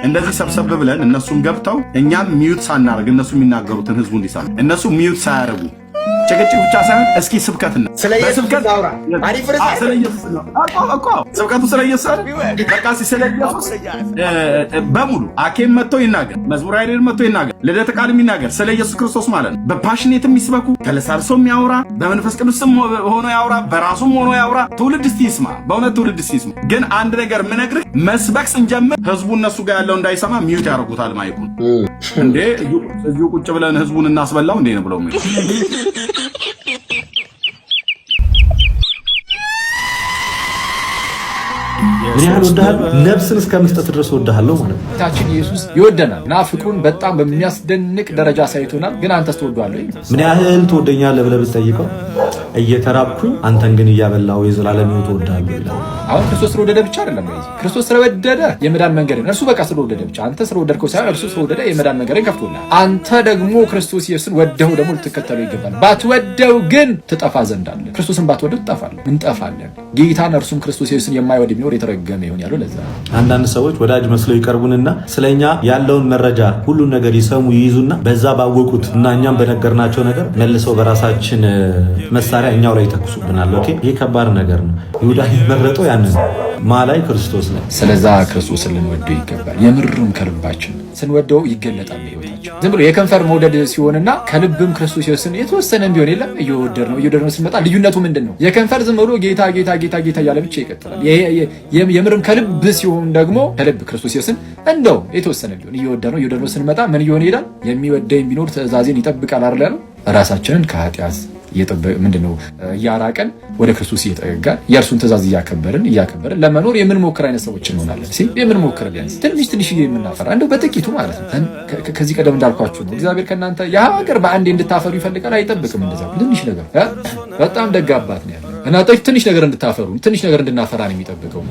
እንደዚህ ሰብሰብ ብለን እነሱም ገብተው እኛም ሚዩት ሳናደርግ እነሱ የሚናገሩትን ህዝቡ እንዲሰማ እነሱ ሚዩት ሳያደርጉ ጭቅጭቅ ብቻ ሳይሆን እስኪ ስብከትና ስለ ኢየሱስ አውራ አሪፍ ርዕስ ስለ ኢየሱስ ነው እኮ ስብከቱ ስለ ኢየሱስ በቃ ስለ ኢየሱስ በሙሉ አኬም መጥቶ ይናገር፣ መዝሙር አይደል መጥቶ ይናገር፣ ልደተ ቃልም ይናገር ስለ ኢየሱስ ክርስቶስ ማለት ነው። በፓሽኔትም ይስበኩ፣ ተለሳልሶም ያውራ፣ በመንፈስ ቅዱስም ሆኖ ያውራ፣ በራሱም ሆኖ ያውራ። ትውልድ እስቲ ይስማ፣ በእውነት ትውልድ እስቲ ይስማ። ግን አንድ ነገር ምነግርህ መስበክ ስንጀምር ህዝቡ እነሱ ጋር ያለው እንዳይሰማ ሚዩት ያደርጉታል ማይኩን። እንዴ እዚሁ ቁጭ ብለን ህዝቡን እናስበላው እንዴ ነው ብለው ምን ያህል ወደሃል ነፍስን እስከ መስጠት ድረስ ወደሃለሁ ማለት ነው። ታችን ኢየሱስ ይወደናል እና ፍቅሩን በጣም በሚያስደንቅ ደረጃ ሳይቶናል። ግን አንተስ ትወደዋለህ? ምን ያህል ትወደኛለህ ብለህ ብትጠይቀው እየተራብኩኝ አንተን ግን እያበላሁ የዘላለም ሕይወት እወድሃለሁ ይላል። አሁን ክርስቶስ ስለወደደ ብቻ አይደለም ማለት ክርስቶስ ስለወደደ የመዳን መንገድን እርሱ በቃ ስለወደደ ብቻ አንተ ስለወደድከው ሳይሆን እርሱ ስለወደደ የመዳን መንገድን ከፍቶልሃል። አንተ ደግሞ ክርስቶስ ኢየሱስን ወደው ደግሞ ልትከተለው ይገባል። ባትወደው ግን ትጠፋ ዘንድ አለ። ክርስቶስን ባትወደው ትጠፋለህ፣ እንጠፋለን። ጌታን እርሱም ክርስቶስ ኢየሱስን የማይወድ ቢኖር የተረገመ ይሁን ያለው ለዛ። አንዳንድ ሰዎች ወዳጅ መስለው ይቀርቡንና ስለኛ ያለውን መረጃ ሁሉን ነገር ይሰሙ ይይዙና በዛ ባወቁት እና እኛም በነገርናቸው ነገር መልሰው በራሳችን መሳሪያ እኛው ላይ ተኩሱብናል። ኦኬ ይሄ ከባድ ነገር ነው። ይሁዳ ይመረጠው ያንን ማላይ ክርስቶስ ነው። ስለዛ ክርስቶስን ልንወደው ይገባል። የምርም ከልባችን ስንወደው ይገለጣል በህይወታችን። ዝም ብሎ የከንፈር መውደድ ሲሆንና ከልብም ክርስቶስ ኢየሱስን የተወሰነም ቢሆን የለም እየወደድነው ስንመጣ ልዩነቱ ምንድነው? የከንፈር ዝም ብሎ ጌታ ጌታ ጌታ ጌታ እያለ ብቻ ይቀጥላል። የምርም ከልብ ሲሆን ደግሞ ከልብ ክርስቶስ ኢየሱስን እንደው የተወሰነ ቢሆን እየወደድነው ስንመጣ ምን እየሆነ ይሄዳል? የሚወደኝ ቢኖር ትእዛዜን ይጠብቃል አይደል ያለው። ራሳችንን ከኃጢአት ምንድነው እያራቀን ወደ ክርስቶስ እየተጠጋን የእርሱን ትእዛዝ እያከበርን ለመኖር የምንሞክር አይነት ሰዎች እንሆናለን። የምንሞክር ቢያንስ ትንሽ የምናፈራ እንደው በጥቂቱ ማለት ነው። ከዚህ ቀደም እንዳልኳችሁ ነው። እግዚአብሔር ከእናንተ የሀገር በአንዴ እንድታፈሩ ይፈልጋል፣ አይጠብቅም። እንደዛ ትንሽ ነገር በጣም ደግ አባት ነው ያለው እና ትንሽ ነገር እንድታፈሩ ትንሽ ነገር እንድናፈራ ነው የሚጠብቀው።